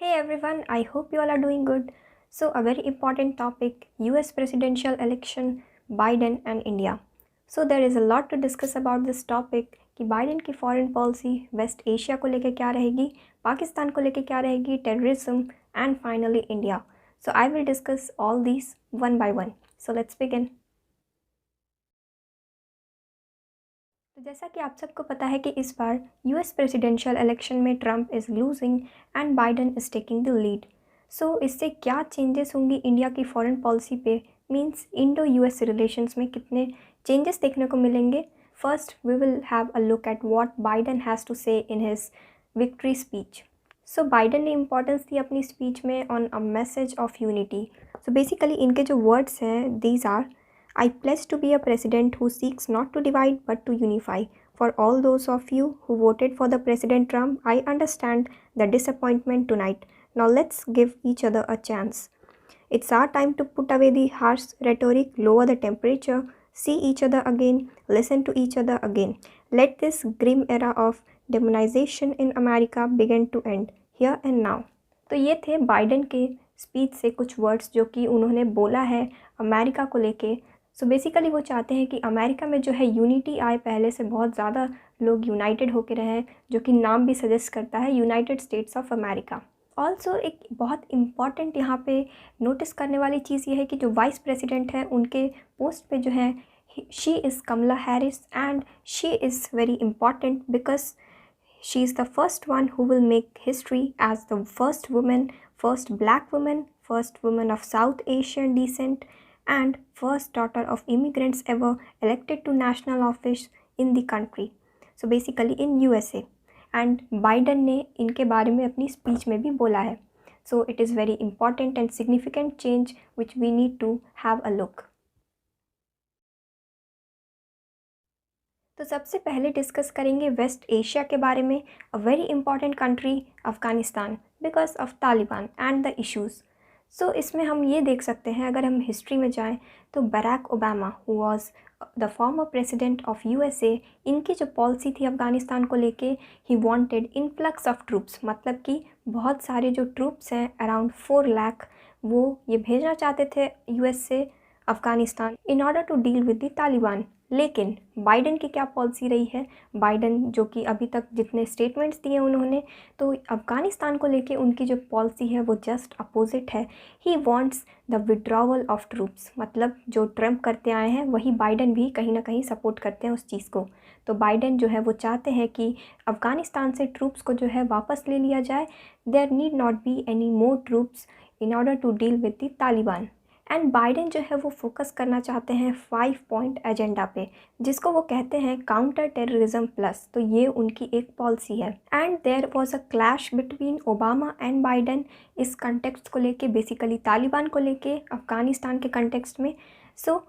Hey everyone, I hope you all are doing good. So, a very important topic US presidential election, Biden and India. So, there is a lot to discuss about this topic कि Biden की foreign policy waste Asia को लेके क्या रहेगी, पाकिस्तान को लेके क्या रहेगी, terrorism and finally India. So, I will discuss all these one by one. So, let's begin. तो जैसा कि आप सबको पता है कि इस बार यूएस प्रेसिडेंशियल इलेक्शन में Trump is losing and Biden is taking the lead. So इससे क्या चेंजेस होंगी इंडिया की फॉरेन पॉलिसी पे, मींस इंडो यूएस रिलेशंस में कितने चेंजेस देखने को मिलेंगे. First we will have a look at what Biden has to say in his victory speech. So Biden ने इम्पोर्टेंस दी अपनी स्पीच में on a message of unity. So basically इनके जो वर्ड्स हैं these are, I pledge to be a president who seeks not to divide but to unify. For all those of you who voted for the President Trump, I understand the disappointment tonight. Now let's give each other a chance. It's our time to put away the harsh rhetoric, lower the temperature, see each other again, listen to each other again. Let this grim era of demonization in America begin to end, here and now. तो ये थे Biden के speech से कुछ words जो कि उन्होंने बोला है अमेरिका को लेके. सो बेसिकली वो चाहते हैं कि अमेरिका में जो है यूनिटी आए, पहले से बहुत ज़्यादा लोग यूनाइटेड होकर रहें, जो कि नाम भी सजेस्ट करता है United states of America. Also एक बहुत इम्पॉर्टेंट यहाँ पे नोटिस करने वाली चीज़ ये है कि जो वाइस प्रेसिडेंट है उनके पोस्ट पे जो है she is Kamala Harris and she is very important because she is the first one who will make history as the first woman, first black woman, first woman of South Asian descent, and first daughter of immigrants ever elected to national office in the country. So basically in USA. And Biden ने इनके बारे में अपनी speech में भी बोला है. So it is very important and significant change which we need to have a look. तो सबसे पहले डिस्कस करेंगे वेस्ट एशिया के बारे में. A very important country Afghanistan because of Taliban and the issues. So इसमें हम ये देख सकते हैं, अगर हम हिस्ट्री में जाएं तो Barack Obama who was the former president of USA, इनकी जो पॉलिसी थी अफ़गानिस्तान को लेके, he wanted influx of troops, मतलब कि बहुत सारे जो ट्रूप्स हैं अराउंड 4 लाख वो ये भेजना चाहते थे यूएस से Afghanistan in order to deal with the Taliban. लेकिन बाइडन की क्या पॉलिसी रही है, बाइडन जो कि अभी तक जितने स्टेटमेंट्स दिए उन्होंने, तो अफ़गानिस्तान को लेके उनकी जो पॉलिसी है वो जस्ट अपोजिट है. He wants the withdrawal of troops, मतलब जो ट्रम्प करते आए हैं वही बाइडन भी कहीं ना कहीं सपोर्ट करते हैं उस चीज़ को. तो बाइडन जो है वो चाहते हैं कि अफ़गानिस्तान से ट्रूप्स को जो है वापस ले लिया जाए. There need not be any more troops in order to deal with the Taliban. And Biden जो है वो फोकस करना चाहते हैं 5 पॉइंट एजेंडा पे, जिसको वो कहते हैं काउंटर टेररिज्म प्लस. तो ये उनकी एक पॉलिसी है. And there was a clash between Obama and Biden इस कंटेक्स्ट को लेके, बेसिकली तालिबान को लेके अफ़गानिस्तान के कंटेक्स्ट में. सो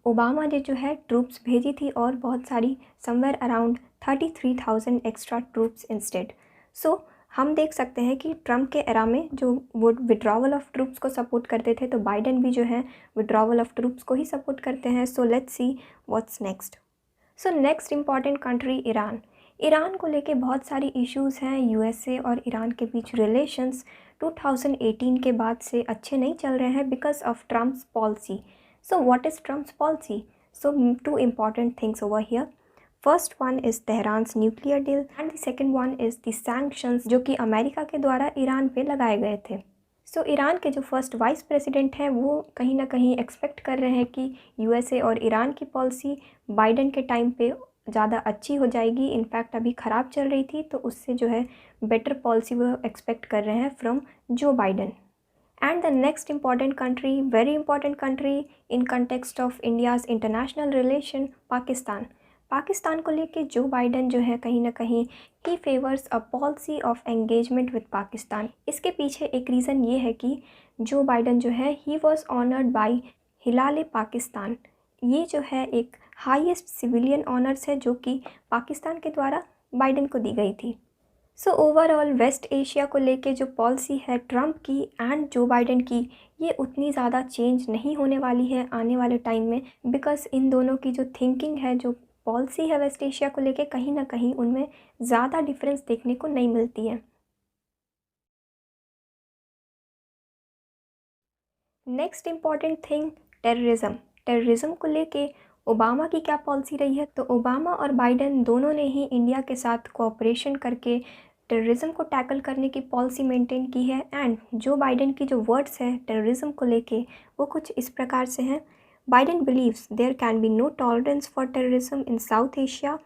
ओबामा ने जो है ट्रूप्स भेजी थी और बहुत सारी, somewhere around 33,000 extra troops instead. So हम देख सकते हैं कि ट्रम्प के एरा में जो वो विड्रॉवल ऑफ ट्रूप्स को सपोर्ट करते थे, तो बाइडन भी जो है विड्रॉवल ऑफ ट्रूप्स को ही सपोर्ट करते हैं. So let's see what's next. So next important country Iran. Iran को लेके बहुत सारी इश्यूज़ हैं. यूएसए और ईरान के बीच रिलेशंस 2018 के बाद से अच्छे नहीं चल रहे हैं because of Trump's policy. So what is Trump's policy? So 2 important things over here. First one is Tehran's nuclear deal and the second one is the sanctions जो कि अमेरिका के द्वारा ईरान पे लगाए गए थे. सो ईरान के जो फर्स्ट वाइस प्रेसिडेंट हैं वो कहीं ना कहीं एक्सपेक्ट कर रहे हैं कि यूएसए और ईरान की पॉलिसी बाइडन के टाइम पे ज़्यादा अच्छी हो जाएगी. इनफैक्ट अभी ख़राब चल रही थी, तो उससे जो है बेटर पॉलिसी वो एक्सपेक्ट कर रहे हैं from Joe Biden. And the next important country, very important country in context of India's international relation, Pakistan. Pakistan को लेके जो बाइडन जो है कहीं ना कहीं ही favours a policy of engagement with Pakistan. इसके पीछे एक रीज़न ये है कि जो बाइडन जो है ही वॉज ऑनर्ड बाय हिलाल पाकिस्तान. ये जो है एक हाईएस्ट सिविलियन ऑनर्स है जो कि पाकिस्तान के द्वारा बाइडन को दी गई थी. सो ओवरऑल वेस्ट एशिया को लेके जो पॉलिसी है ट्रम्प की एंड जो बाइडन की, ये उतनी ज़्यादा चेंज नहीं होने वाली है आने वाले टाइम में, बिकॉज इन दोनों की जो थिंकिंग है, जो पॉलिसी है वेस्ट एशिया को लेके, कहीं ना कहीं उनमें ज़्यादा डिफरेंस देखने को नहीं मिलती है. नेक्स्ट इम्पॉर्टेंट थिंग, टेररिज्म को लेके ओबामा की क्या पॉलिसी रही है। तो ओबामा और बाइडेन दोनों ने ही इंडिया के साथ कोऑपरेशन करके टेररिज्म को टैकल करने की पॉलिसी मेंटेन की है। एंड जो बाइडेन की जो वर्ड्स हैं टेररिज्म को लेके वो कुछ इस प्रकार से हैं। Biden believes there can be no tolerance for terrorism in South Asia,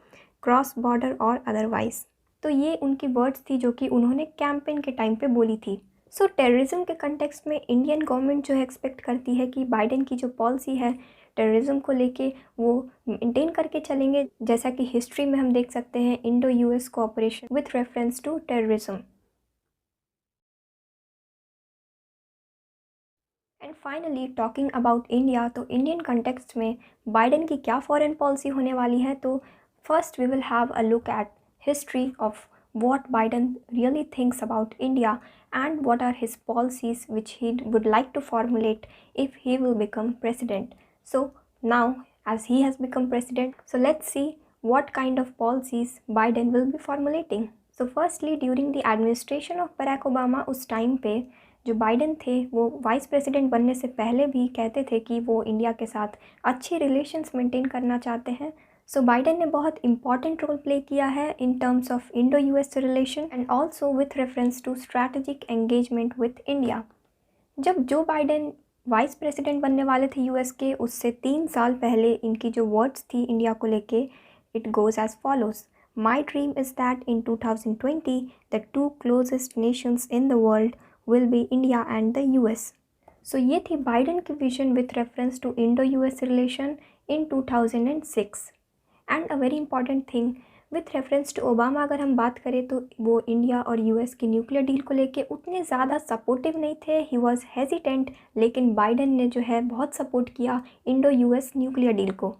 cross border और अदरवाइज। तो ये उनकी वर्ड्स थी जो कि उन्होंने कैंपेन के टाइम पे बोली थी। सो टेररिज्म के कंटेक्स्ट में इंडियन गवर्नमेंट जो है एक्सपेक्ट करती है कि बाइडेन की जो पॉलिसी है टेररिज्म को लेके वो मेंटेन करके चलेंगे, जैसा कि हिस्ट्री में हम देख सकते हैं Indo US cooperation with reference to terrorism. And finally talking about India, तो इंडियन कंटेक्स्ट में बाइडेन की क्या फॉरेन पॉलिसी होने वाली है। तो first we will have a look at history of what Biden really thinks about India and what are his policies which he would like to formulate if he will become president. So now as he has become president, so let's see what kind of policies Biden will be formulating. So firstly during the administration of Barack Obama, उस time पे Joe Biden थे वो vice president बनने से पहले भी कहते थे कि वो इंडिया के साथ अच्छे रिलेशंस मेंटेन करना चाहते हैं। सो बाइडेन ने बहुत इंपॉर्टेंट रोल प्ले किया है in terms of Indo US relation and also with reference to strategic engagement with India. जब जो बाइडेन वाइस प्रेसिडेंट बनने वाले थे यूएस के, उससे 3 साल पहले इनकी जो वर्ड्स थी इंडिया को लेके, it goes as follows. My dream is that in 2020 the 2 closest nations in the world will be India and the US. So ये थी बाइडेन की vision with reference to Indo US relation in 2006। And a very important thing with reference to Obama, अगर हम बात करें तो वो India और यूएस की न्यूक्लियर डील को लेके उतने ज़्यादा सपोर्टिव नहीं थे, ही वॉज हेजिटेंट। लेकिन बाइडेन ने जो है बहुत सपोर्ट किया इंडो यूएस न्यूक्लियर डील को।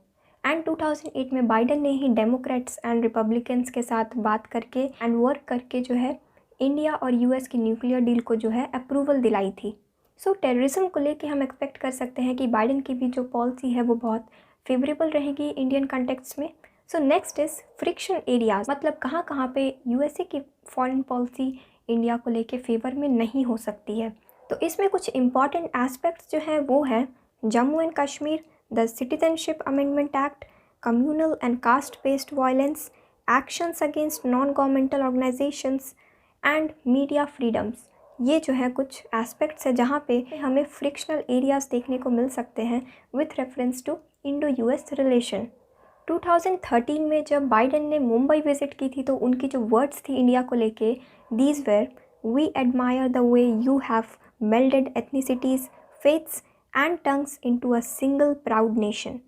एंड 2008 में बाइडेन ने ही डेमोक्रेट्स एंड रिपब्लिकन्स के साथ बात करके एंड वर्क करके जो है इंडिया और यूएस की न्यूक्लियर डील को जो है अप्रूवल दिलाई थी। सो टेररिज्म को लेके हम एक्सपेक्ट कर सकते हैं कि बाइडेन की भी जो पॉलिसी है वो बहुत फेवरेबल रहेगी इंडियन कंटेक्स्ट में। So next is friction areas, मतलब कहाँ कहाँ पे यूएसए की फॉरेन पॉलिसी इंडिया को लेके फेवर में नहीं हो सकती है। तो इसमें कुछ इंपॉर्टेंट एस्पेक्ट्स जो हैं वो है Jammu and Kashmir, the citizenship amendment act, communal and caste based violence, actions against non governmental organisations and media freedoms. ये जो है कुछ एस्पेक्ट्स है जहाँ पे हमें फ्रिक्शनल एरियाज देखने को मिल सकते हैं with reference to Indo US relation. 2013 में जब बाइडेन ने मुंबई विजिट की थी तो उनकी जो वर्ड्स थी इंडिया को लेके, these were we admire the way you have melded ethnicities, faiths and tongues into a single proud nation.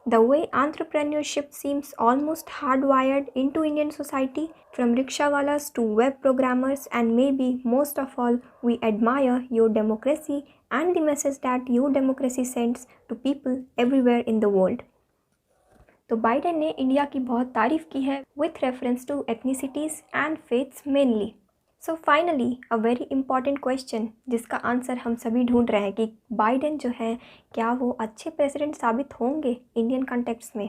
The way entrepreneurship seems almost hardwired into Indian society, from rickshawalas to web programmers, and maybe most of all, we admire your democracy and the message that your democracy sends to people everywhere in the world. तो Biden ने India की बहुत तारीफ़ की है with reference to ethnicities and faiths mainly. So finally a very important question जिसका answer हम सभी ढूंढ रहे हैं कि बाइडेन जो है क्या वो अच्छे प्रेसिडेंट साबित होंगे इंडियन कॉन्टेक्स्ट में।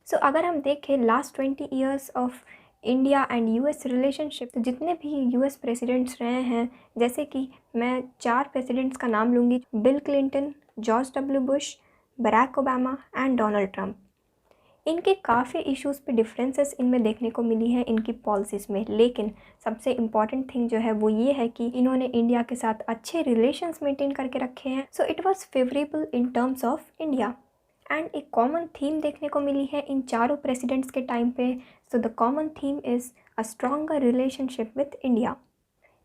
सो अगर हम देखें last 20 years of India and US relationship, तो जितने भी यूएस प्रेसिडेंट्स रहे हैं, जैसे कि मैं 4 प्रेसिडेंट्स का नाम लूँगी, Bill Clinton, George W Bush, Barack Obama and Donald Trump. इनके काफ़ी इश्यूज़ पे डिफरेंसेस इनमें देखने को मिली है इनकी पॉलिसीज़ में, लेकिन सबसे इम्पॉर्टेंट थिंग जो है वो ये है कि इन्होंने इंडिया के साथ अच्छे रिलेशंस मेंटेन करके रखे हैं। So it was favourable in terms of India. And एक कॉमन थीम देखने को मिली है इन चारों प्रेसिडेंट्स के टाइम पे। So the common theme is a stronger relationship with India.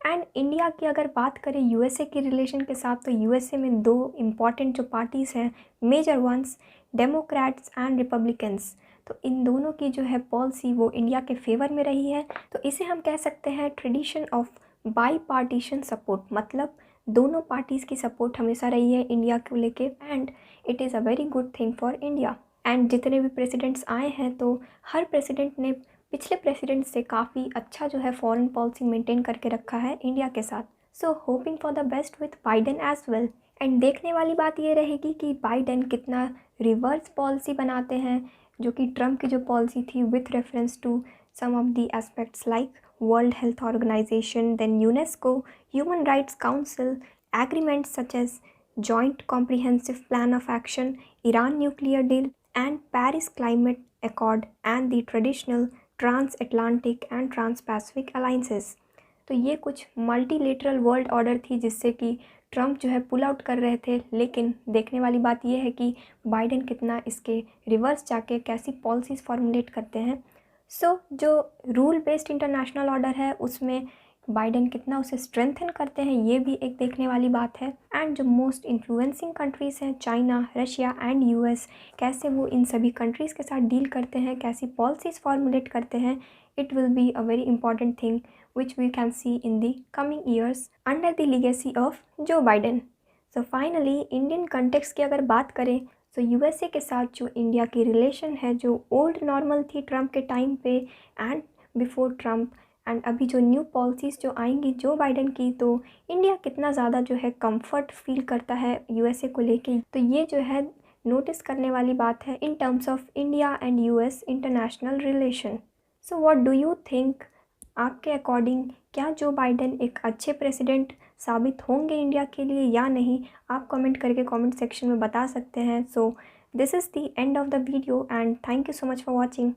And India की अगर बात करें यूएसए के रिलेशन के साथ, तो यूएसए में 2 इम्पॉर्टेंट जो पार्टीज़ हैं, major ones, Democrats and Republicans. तो इन दोनों की जो है पॉलिसी वो इंडिया के फेवर में रही है। तो इसे हम कह सकते हैं tradition of by partition support, मतलब दोनों पार्टीज़ की सपोर्ट हमेशा रही है इंडिया को लेके। And it is a very good thing for India. And जितने भी प्रेसिडेंट्स आए हैं तो हर प्रेसिडेंट ने पिछले प्रेसिडेंट से काफ़ी अच्छा जो है फॉरेन पॉलिसी मेंटेन करके रखा है इंडिया के साथ। So hoping for the best with Biden as well. And देखने वाली बात ये रहेगी कि बाइडेन कितना रिवर्स पॉलिसी बनाते हैं, जो कि ट्रम्प की जो पॉलिसी थी with reference to some of the aspects like World Health Organization, then UNESCO, Human Rights Council, agreements such as Joint Comprehensive Plan of Action, Iran nuclear deal and Paris climate accord and the traditional trans Atlantic and trans Pacific alliances. तो ये कुछ multilateral world order थी जिससे कि Trump जो है pull out कर रहे थे, लेकिन देखने वाली बात यह है कि बाइडेन कितना इसके रिवर्स जाके कैसी पॉलिसीज़ फॉर्मुलेट करते हैं। सो जो रूल बेस्ड इंटरनेशनल ऑर्डर है उसमें बाइडेन कितना उसे स्ट्रेंथन करते हैं, ये भी एक देखने वाली बात है। एंड जो मोस्ट इन्फ्लुएंसिंग कंट्रीज़ हैं, चाइना, रशिया एंड यूएस, कैसे वो इन सभी कंट्रीज़ के साथ डील करते हैं, कैसी पॉलिसीज़ फॉर्मुलेट करते हैं, it will be a very important thing which we can see in the coming years under the legacy of Joe Biden. So finally Indian context की अगर बात करें तो यूएसए के साथ जो इंडिया की रिलेशन है, जो ओल्ड नॉर्मल थी ट्रम्प के टाइम पे एंड बिफोर ट्रम्प, एंड अभी जो न्यू पॉलिसीज़ जो आएंगी जो बाइडन की, तो इंडिया कितना ज़्यादा जो है कंफर्ट फील करता है यूएसए को लेके, तो ये जो है नोटिस करने वाली बात है in terms of India and US international relation. So what do you think, आपके अकॉर्डिंग क्या जो बाइडेन एक अच्छे प्रेसिडेंट साबित होंगे इंडिया के लिए या नहीं? आप कमेंट करके कमेंट सेक्शन में बता सकते हैं। So this is the end of the video and thank you so much for watching.